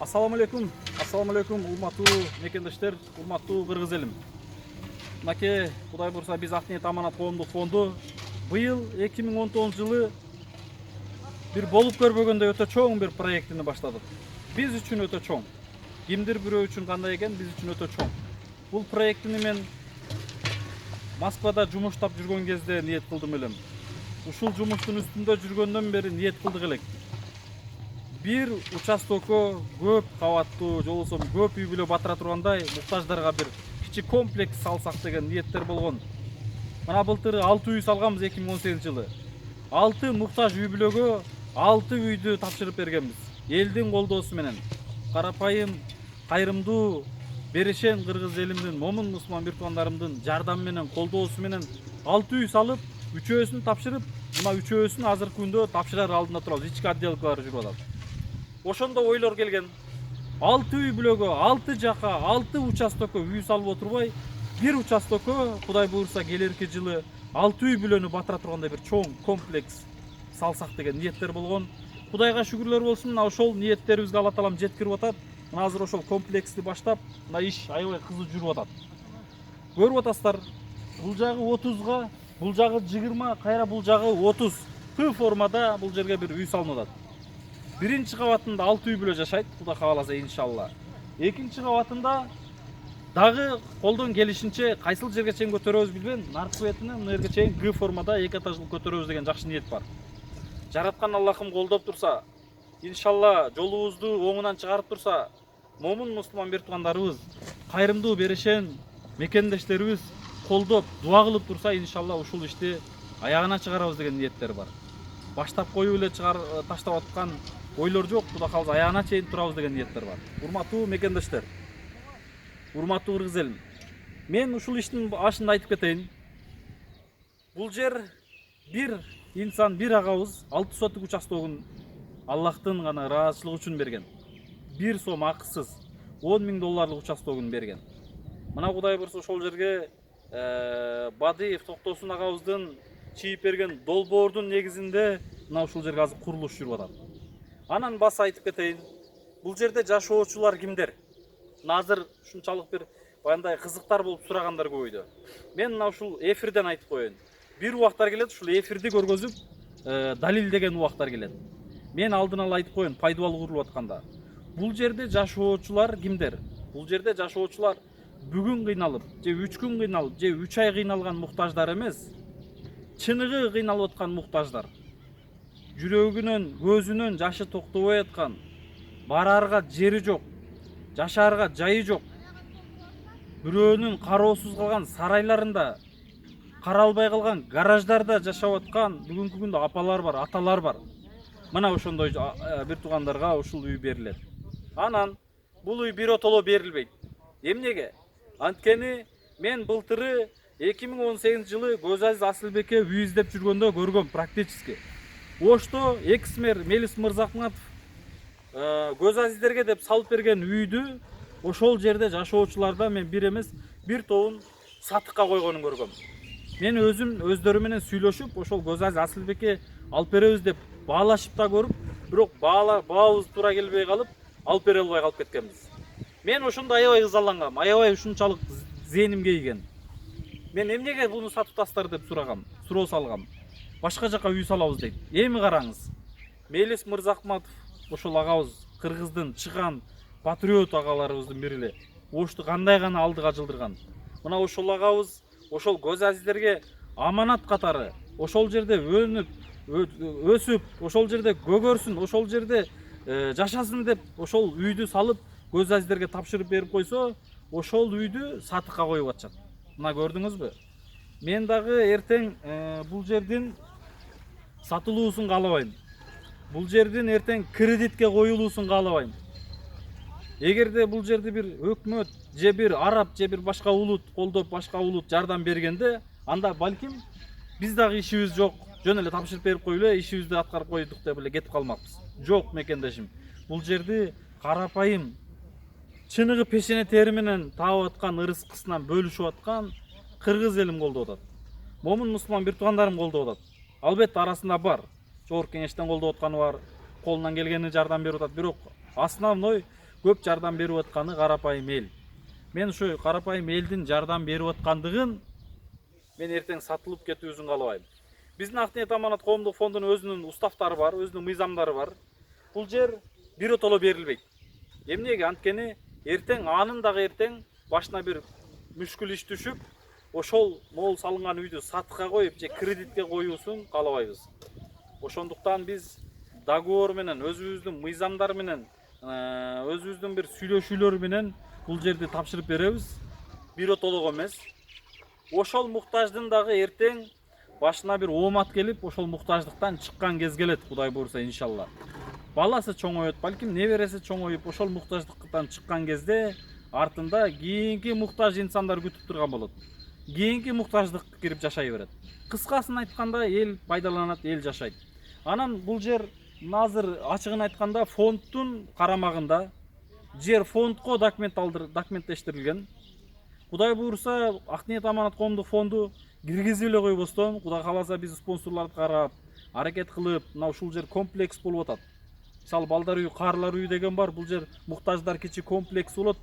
Assalamu alaikum, урматтуу мекендештер, урматтуу кыргыз элим. Мынакей, Кудай бурса, биз Ак ниет аманат коомдук фонду быйыл 2019 бир болуп көрбөгөндөй өтө чоң бир проектини баштадык. Биз үчүн өтө чоң. Кимдир бирөө үчүн кандай экен, биз үчүн өтө чоң. Бул проектини мен Москвада жумуштап жүргөн кезде ниет кылдым элем. Ушул жумуштун үстүндө жүргөндөн бери ниет кылдык элек. Бир участокко көп кабаттуу, же болбосо көп үй бүлө батыра тургандай муктаждарга бир кичи комплекс салсак деген ниеттер болгон. Мына былтыр 6 үй салганбыз 2018 жылы. 6 муктаж үй бүлөгө 6 үйдү тапшырып бергенбиз. Элдин колдоосу менен. Карапайым, кайрымдуу, берешен кыргыз элимдин, момун мусулман бир туугандарымдын жардамы менен, колдоосу менен 6 үй салып, үчөөсүн тапшырып, мына үчөөсүн азыркы күндө тапшырар алдында турабыз. Ички отделкалары жүрүп атат. Ошондо ойлор келген. 6 үй бүлөгө, 6 жака, 6 участокко үй салып отурбай, бир участокко Кудай буйрса келерки жылы 6 үй бүлөнү батыра тургандай бир чоң комплекс салсак деген ниеттер болгон. Кудайга шүгүрлөр болсун, мына ошол ниеттерибизге Алла таалам жеткирип атат. Мына азыр ошол комплексти баштап, мына иш аябай кызуу жүрүп атат. Көрүп атасыздар, бул жагы 30га, бул жагы 20, кайра бул жагы 30 Т формада бул жерге бир үй салынып атат. Биринчи кабатында 6 үй бүлө жашайт, Кудай кааласа иншалла. Экинчи кабатында дагы колдон келишинче кайсыл жерге чейин көтөрөбүз билбейм, наркы бетине мына жерге чейин Г формада 2 этаждуу көтөрөбүз деген жакшы ниет бар. Жараткан Аллахым колдоп турса, иншалла жолубузду оңунан чыгарып турса, момун мусулман бир туугандарыбыз, кайрымдуу берешен мекендештерибиз колдоп, дуа кылып турса, иншалла ушул ишти аягына чыгарабыз деген ниеттер бар. Баштап коюп эле таштап аткан ойлор жок, Кудай кааласа аягына чейин турабыз деген ниеттер бар. Урматтуу мекендештер, урматтуу кыргыз элим, мен ушул иштин башында айтып кетейин. Бул жер бир инсан, бир агабыз 6 соток участогун Аллахтын гана ыраазычылыгы үчүн берген. 1 сом акысыз $10.000 участогун берген. Мына Кудай бурса ошол жерге Бадыев Токтосун агабыздын чийип берген долбоордун негизинде мына ушул жерге азыр курулуш жүрүп атат. Анан баса айтып кетейин. Бул жерде жашоочулар кимдер? Мына азыр ушунчалык бир баягындай кызыктар болуп сурагандар көбөйдү. Мен мына ушул эфирден айтып коеюн. Бир убактар келет, ушул эфирди көргөзүп далилдеген убактар келет. Мен алдын ала айтып коеюн, пайдубал курулуп атканда. Бул жерде жашоочулар кимдер? Бул жерде жашоочулар бүгүн кыйналып, же 3 күн кыйналып, же 3 ай кыйналган муктаждар эмес, чыныгы кыйналып аткан муктаждар. Жүрөгүнөн, көзүнөн жашы токтобой аткан, бараарга жери жок, жашаарга жайы жок, бирөөнүн кароосуз калган сарайларында, каралбай калган гараждарда жашап аткан бүгүнкү күндө апалар бар, аталар бар. Мына ошондой бир туугандарга ушул үй берилет. Анан бул үй биротоло берилбейт. Эмнеге? Анткени мен былтыры 2018 жылы Көзазиз Асылбекке үй издеп жүргөндө көргөм практически. Ошто экс-мэр Мелис Мырзахматов Көзазиздерге деп салып берген үйдү ошол жерде жашоочуларда мен бир эмес, бир тобун сатыкка койгонун көргөм. Мен өзүм өздөрү менен сүйлөшүп, ошол Көзазиз Асылбекке алып беребиз деп баалашып да көрүп, бирок баабыз туура келбей калып, алып бере албай калып кеткенбиз. Мен ошондо аябай ызалангам, аябай ушунчалык зээним кейген. Мен эмнеге буну сатып тастар деп суроо салгам. Башка жака үй салабыз дейт. Эми караңыз. Мелис Мырзахматов ошол агабыз, кыргыздын чыган патриот агаларыбыздын бири эле. Ошту кандай гана алдыга жылдырган. Мына ошол агабыз ошол Көзазиздерге аманат катары ошол жерде өнүп, өсүп, ошол жерде көгөрсүн, ошол жерде жашасын деп ошол үйдү салып Көзазиздерге тапшырып берип койсо, ошол үйдү сатыкка коюп атышат. Мына көрдүңүзбү? Мен дагы эртең бул жердин сатылуусун каалабайм. Бул жердин эртең кредитке коюлуусун каалабайм. Эгерде бул жерди бир өкмөт же бир араб же бир башка улут колдоп, башка улут жардам бергенде, анда балким биз дагы ишибиз жок, жөн эле тапшырып берип коюп эле ишибизди аткарып койдук деп эле кетип калмакпыз. Жок мекендешим. Бул жерди карапайым, чыныгы пешене тери менен таап аткан, ырыскысынан бөлүшүп аткан кыргыз элим колдоп атат. Момун мусулман бир туугандарым колдоп атат. Албетте арасында бар. Жогорку кеңештен колдоп атканы бар, колунан келгени жардам берип атат. Бирок основной көп жардам берип атканы карапайым эл. Мен ушу карапайым элдин жардам берип аткандыгын мен эртең сатылып кетүүсүн каалабайм. Биздин Ак Ниет Аманат коомдук фондунун өзүнүн уставтары бар, өзүнүн мыйзамдары бар. Бул жер биротоло берилбейт. Эмнеге? Анткени эртең анын дагы эртең башына бир мүшкүл иш түшүп, ошол могул салынган үйдү сатыкка коюп же кредитке коюусун каалабайбыз. Ошондуктан биз договор менен, өзүбүздүн мыйзамдар менен, өзүбүздүн бир сүйлөшүүлөр менен бул жерди тапшырып беребиз. Биротолого эмес. Ошол муктаждын дагы эртең башына бир оомат келип, ошол муктаждыктан чыккан кез келет, Кудай буйрса иншалла. Баласы чоңойот, балким небереси чоңоюп, ошол муктаждыктан чыккан кезде артында кийинки муктаж инсандар күтүп турган болот. Кийинки муктаждык кирип жашай берет. Кыскасын айтканда эл пайдаланат, эл жашайт. Анан бул жер азыр ачыгын айтканда фонддун карамагында, жер фондко документтештирилген. Кудай буйрса Ак Ниет Аманат коомдук фонду киргизип эле койбостон, Кудай кааласа биз спонсорлорду карап, аракет кылып, мына ушул жер комплекс болуп атат. Мисалы балдар үйү, каарлар үйү деген бар, бул жер муктаждар кичи комплекс болот.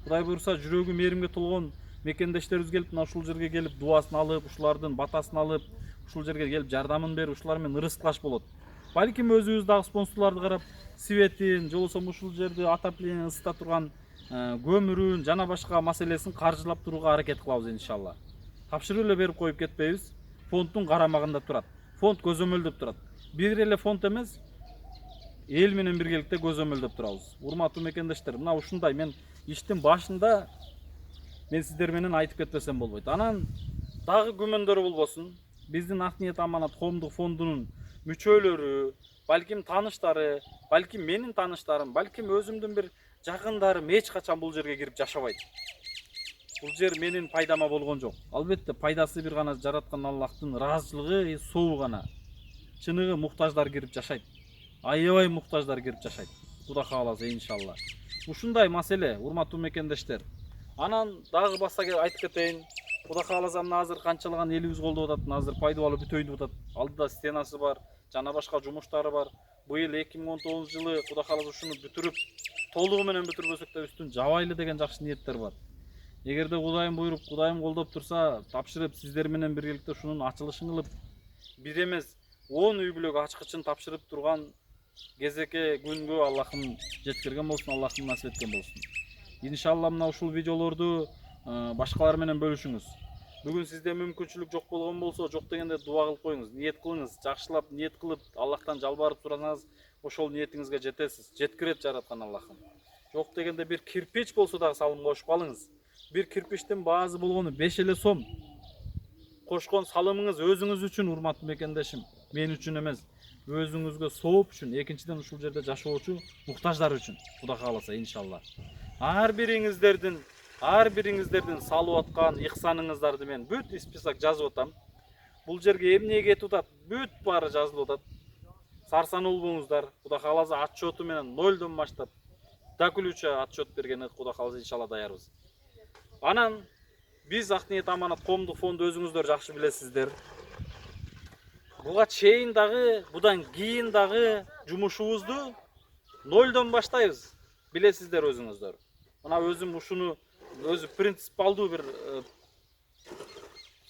Кудай буйрса жүрөгү мээримге толгон мекендештерибиз келип, мына ушул жерге келип дуасын алып, ушулардын батасын алып, ушул жерге келип жардамын берип, ушулар менен ырыскылаш болот. Балким өзүбүз дагы спонсорлорду карап, светин, же болбосо ушул жерди отопление ысыта турган көмүрүн, жана башка маселесин каржылап турууга аракет кылабыз иншалла. Тапшырып эле берип коюп кетпейбиз. Фонддун карамагында турат. Фонд көзөмөлдөп турат. Бир эле фонд эмес, эл менен биргеликте көзөмөлдөп турабыз. Урматтуу мекендештер, мына ушундай мен иштин башында мен сиздер менен айтып кетпесем болбойт. Анан дагы күмөндөр болбосун. Биздин Ак Ниет Аманат коомдук фондунун мүчөлөрү, балким тааныштары, балким менин тааныштарым, балким өзүмдүн бир жакындарым эч качан бул жерге кирип жашабайт. Бул жер менин пайдама болгон жок. Албетте пайдасы бир гана жараткан Аллахтын ыраазычылыгы, сообу гана. Чыныгы муктаждар кирип жашайт. Аябай муктаждар кирип жашайт. Кудай кааласа иншалла. Ушундай маселе, урматтуу мекендештер. Анан дагы баса айтып кетейин. Кудай кааласа мына азыр канчалаган элибиз колдоп атат, азыр пайдалуу бүтөйүн деп атат. Алдыда стенасы бар, жана башка жумуштары бар. Быйыл 2019 жылы Кудай кааласа ушуну бүтүрүп, толугу менен бүтүрбөсөк да үстүн жабайлы деген жакшы ниеттер бар. Эгерде Кудайым буйруп, Кудайым колдоп турса, тапшырып сиздер менен биргеликте ушунун ачылышын кылып, бир эмес 10 үй бүлөк ачкычын тапшырып турган кезекке күнгө Аллахым жеткирген болсун, Аллахым насип эткен болсун. Иншалла мына ушул видеолорду башкалар менен бөлүшүңүз. Бүгүн сизде мүмкүнчүлүк жок болгон болсо, жок дегенде дуа кылып коюңуз, ниет кылыңыз, жакшылап ниет кылып, Аллахтан жалбарып турсаңыз, ошол ниетиңизге жетесиз. Жеткирет жараткан Аллахым. Жок дегенде бир кирпич болсо дагы салым кошуп алыңыз. Бир кирпичтин баазы болгону 5 эле сом. Кошкон салымыңыз өзүңүз үчүн, урматтуу мекендешим, мен үчүн эмес, өзүңүзгө сооп үчүн, экинчиден ушул жерде жашоочу муктаждар үчүн, Кудай кааласа иншалла. Ар бириңиздердин салып аткан ихсаныңыздарды мен бүт список жазып атам. Бул жерге эмне кетип атат, бүт баары жазылып атат. Сарсан болбоңуздар. Кудай кааласа отчету менен 0дон баштап до ключа отчет бергенге Кудай кааласа иншалла даярбыз. Анан биз Ак Ниет Аманат коомдук фонду өзүңүздөр жакшы билесиздер. Буга чейин дагы, будан кийин дагы жумушубузду 0дон баштайбыз. Билесиздер өзүңүздөр. Мына өзүм ушуну өзү принципалдуу бир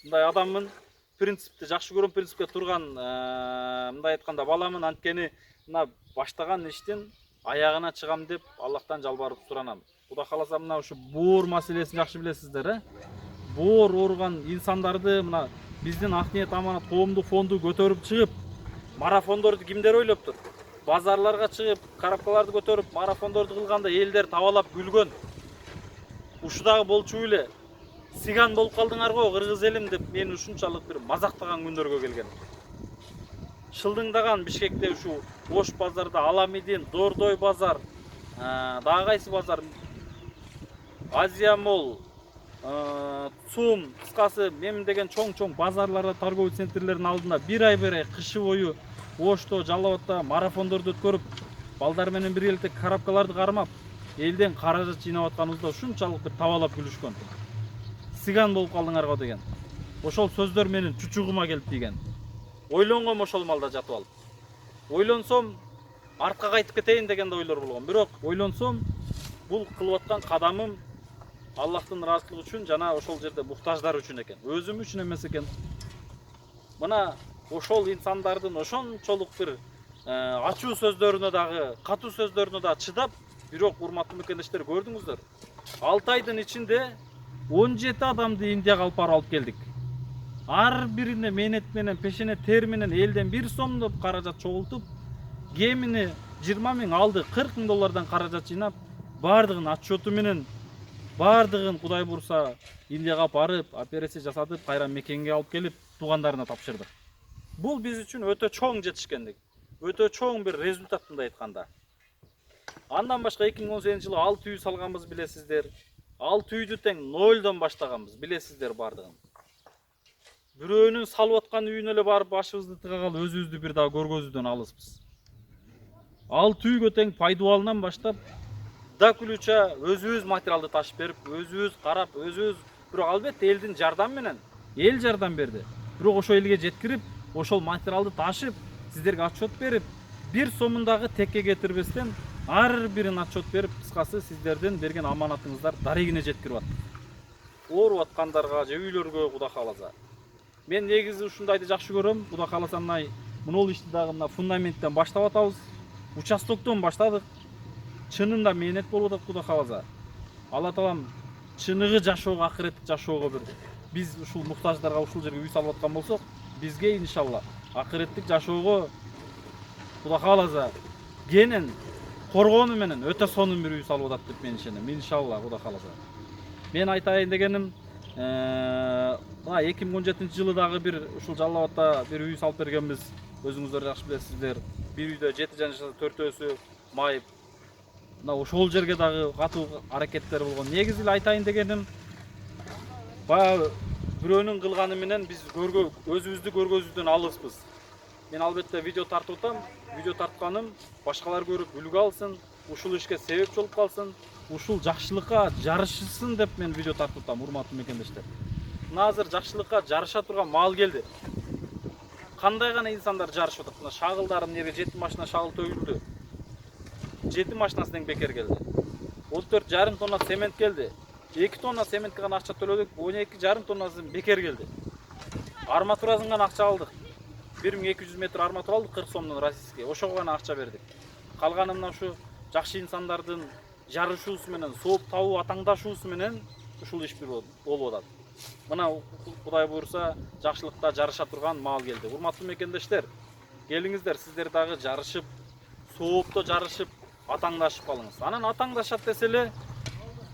мындай адаммын. Принципти жакшы көрөм, принципке турган мындай айтканда баламын. Анткени мына баштаган иштин аягына чыгам деп Аллахтан жалбарып суранам. Кудай кааласа мына ушу боор маселесин жакшы билесиздер, Боор ооруган инсандарды мына биздин Ак Ниет Аманат коомдук фонду көтөрүп чыгып, марафондорду кимдер ойлоптур? Базарларга чыгып, карапкаларды көтөрүп, марафондорду кылганда элдер табалап күлгөн. Ушудагы болчу эле. Сиган болуп калдыңар го, кыргыз элим деп мени ушунчалык бир мазактаган күндөргө келген. Шылдыңдаган Бишкекте ушу Ош базарда Аламидин, Дордой базар, дагы кайсы базар, Азия Мол, ЦУМ, кыскасы мен деген чоң базарларда, торговый центрлердин алдында бир ай кышы бою Ошто, Жалал Абадта марафондорду өткөрүп, балдар менен биргеликте карапкаларды кармап, элден каражат жыйнап атканыбызда ушунчалык бир табалап күлүшкөн. Сиган болуп калдыңар го деген. Ошол сөздөр менин чучугума келип тийген. Ойлонгом ошол малда жатып алып. Ойлонсом артка кайтып кетейин дегенде ойлор болгон. Бирок ойлонсом бул кылып аткан кадамым Аллахтын ыраазычылыгы үчүн жана ошол жерде муктаждар үчүн экен. Өзүм үчүн эмес экен. Мына ошол инсандардын ошончолук бир ачуу сөздөрүнө дагы, катуу сөздөрүнө да чыдап, бирок урматтуу мекендештер көрдүңүздөр. 6 айдын ичинде 17 адамды Индияга алып келдик. Ар бирине мээнет менен, пешене тер менен элден 1 сомдоп каражат чогултуп, кемини 20 000 алды, 40 000 доллардан каражат жыйнап, бардыгын отчету менен, бардыгын Кудай бурса Индияга барып, операция жасатып, кайра мекенге алып келип, туугандарына тапшырдык. Бул биз үчүн өтө чоң жетишкендик, өтө чоң бир результат мындай айтканда. Андан башка 2018 жылы 6 үй салганбыз, билесиздер. 6 үйдү тең 0дон баштаганбыз, билесиздер бардыгын. Бирөөнүн салып аткан үйүнө эле барып башыбызды тыгагалы өзүбүздү бир дагы көргөзүүдөн алыспыз. 6 үйгө тең пайдубалынан баштап да күлүчө өзүбүз материалды ташып берип, өзүбүз карап, өзүбүз, бирок албетте элдин жардамы менен, эл жардам берди. Бирок ошол элге жеткирип, ошол материалды ташып, сиздерге отчет берип, 1 сомун дагы текке кетирбестен ар бирин отчет берип, кыскасы сиздердин берген аманатыңыздар дарегине жеткирип аттык. Ооруп аткандарга же үйлөргө Кудай кааласа. Мен негизи ушундайды жакшы көрөм. Кудай кааласа мынул ишти дагы мына фундаменттен баштап атабыз. Участоктон баштадык. Чынында мээнет болуп атат Кудай кааласа. Алла таалам чыныгы жашоого, акыреттик жашоого бир биз ушул муктаждарга ушул жерге үй салып аткан болсок, бизге иншалла акыреттик жашоого Кудай кааласа кенен коргону менен өтө сонун бир үй салып атат деп мен ишенем. Иншалла Кудай кааласа. Мен айтайын дегеним, 2017 жылы дагы бир ушул Жалал Абадта бир үй салып бергенбиз. Өзүңүздөр жакшы билесиздер. Бир үйдө 7 жана 4-өсү майып. Мына ошол жерге дагы катуу аракеттер болгон. Негизи эле айтайын дегеним, баягы бирөөнүн кылганы менен биз өзүбүздү көргөзүүдөн алыспыз. Мен албетте видео тартып атам. Видео тартканым башкалар көрүп үлгү алсын, ушул ишке себепчи болуп калсын, ушул жакшылыкка жарышсын деп мен видео тартып атам, урматтуу мекендештер. Мына азыр жакшылыкка жарыша турган маал келди. Кандай гана инсандар жарышып атат. Мына шагылдарын неге 7 машина шагыл төгүлдү. 7 машинасы тең бекер келди. 14,5 тонна цемент келди. 2 тонна цементке гана акча төлөдүк, 12,5 тоннасы бекер келди. Арматурасын гана акча алдык. 1200 метр арматура алдык 40 сомдон российский. Ошого гана акча бердик. Калганы мына ушу жакшы инсандардын жарышуусу менен, сооп табуу атаңдашуусу менен ушул иш болуп атат. Мына Кудай буйрса жакшылыкта жарыша турган маал келди. Урматтуу мекендештер, келиңиздер, сиздер дагы жарышып, соопто жарышып, атаңдашып калыңыз. Анан атаңдашат десе эле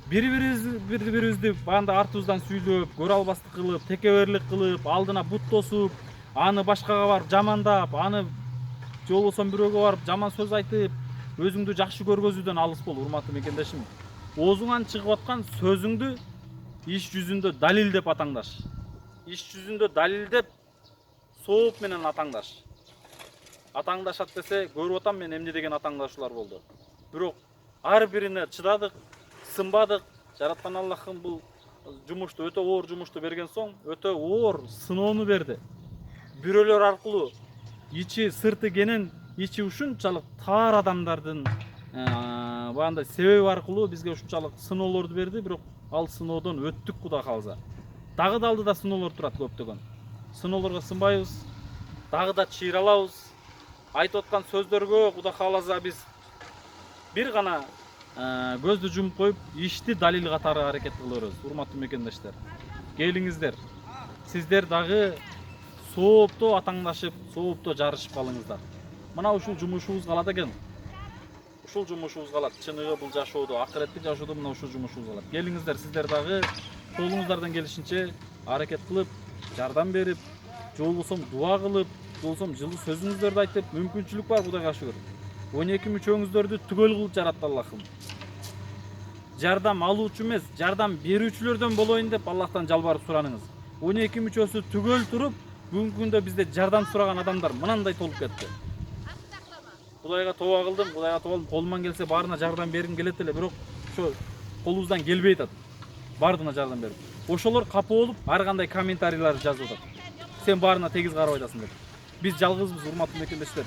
бири-бирибизди баанда артыбыздан сүйлөп, көрө албастык кылып, текеберлик кылып, алдына бут тосуп, аны башкага барып жамандап, аны же болбосо бирөөгө барып жаман сөз айтып, өзүңдү жакшы көргөзүүдөн алыс бол, урматтуу мекендешим. Оозуңан чыгып аткан сөзүңдү иш жүзүндө далилдеп атаңдаш. Иш жүзүндө далилдеп, сооп менен атаңдаш. Атаңдашат десе, көрүп атам мен эмне деген атаңдашуулар болду. Бирок ар бирине чыдадык, сынбадык. Жараткан Аллахым бул жумушту, өтө оор жумушту берген соң, өтө оор сыноону берди. Бирөөлөр аркылуу ичи сырты кенен, ичи ушунчалык таар адамдардын баандай себеби аркылуу бизге ушунчалык сыноолорду берди, бирок ал сыноодон өттүк Кудай кааласа. Дагы да алдыда сыноолор турат көптөгөн. Сыноолорго сынбайбыз, дагы да чыйралабыз. Айтып аткан сөздөргө Кудай кааласа биз бир гана көздү жумуп коюп, ишти далил катары аракет кылабыз, урматтуу мекендештер. Келиңиздер, сиздер дагы соопто атаңдашып, соопто жарышып калыңыздар. Мына ушул жумушубуз калат экен. Ушул жумушубуз калат. Чыныгы бул жашоодо, акыреттик жашоодо мына ушул жумушубуз калат. Келиңиздер, сиздер дагы колуңуздардан келишинче аракет кылып, жардам берип, же болбосо дуа кылып, же болбосо жылуу сөзүңүздөрдү айтып, мүмкүнчүлүк бар Кудайга шүгүр. 12 мүчөңүздөрдү түгөл кылып жаратты Аллахым. Жардам алуучу эмес, жардам берүүчүлөрдөн болоюн деп Аллахтан жалбарып сураныңыз. 12 мүчөсү түгөл туруп, бүгүнкү күндө бизде жардам сураган адамдар мынандай толуп кетти. Кудайга тоба кылдым, Кудайга тоба кылдым, колуман келсе баарына жардам бергим келет эле, бирок ошо колубуздан келбей атат. Бардыгына жардам берип. Ошолор капа болуп, ар кандай комментарийлер жазып атат. Сен баарына тегиз карабай атасың деп. Биз жалгызбыз, урматтуу мекендештер.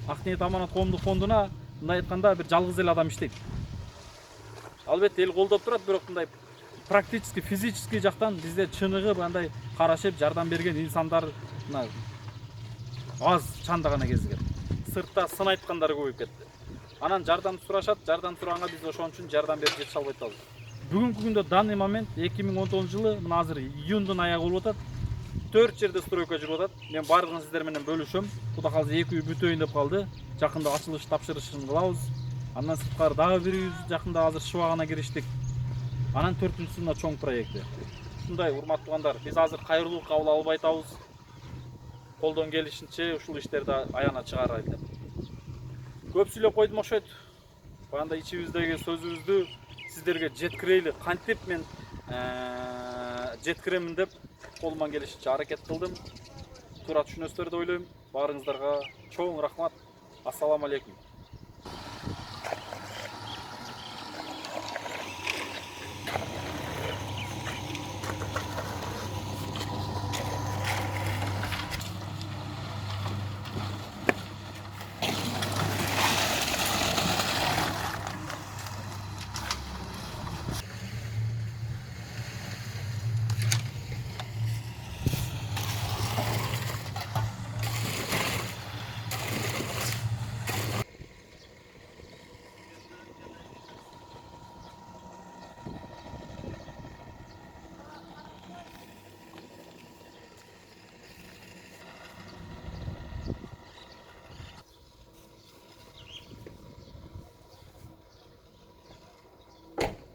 Ак ниет аманат коомдук фондуна мындай айтканда бир жалгыз эле адам иштейт. Албетте эл колдоп турат, бирок мындай практически физический жактан бизде чыныгы мындай карашып жардам берген инсандар мына аз чандагана кезигет. Сыртта сын айткандар көбөйүп кетти. Анан жардам сурашат, жардам сураганга биз ошон үчүн жардам берип жете албай атабыз. Бүгүнкү күндө данный момент 2019 жылы мына азыр июндун аягы болуп атат. 4 жерде стройка жүрүп атат. Мен бардыгын сиздер менен бөлүшөм. Кудай калса 2 үй бүтөйүн деп калды. Жакында ачылыш тапшырышын кылабыз. Андан сырткары дагы бир үй жакында азыр шыбагана кириштик. Анан 4-сына чоң проекти. Ушундай урматтуу туугандар, биз азыр кайрылуу кабыл албай атабыз. Колдон келишинче ушул иштерди аяна чыгарайын деп. Көп сүйлөп койдум окшойт. Баягында ичибиздеги сөзүбүздү сиздерге жеткирейли. Кантип мен жеткиремин деп колуман келишинче аракет кылдым. Туура түшүнөсүздөр деп ойлойм. Баарыңыздарга чоң рахмат. Ассаламу алейкум.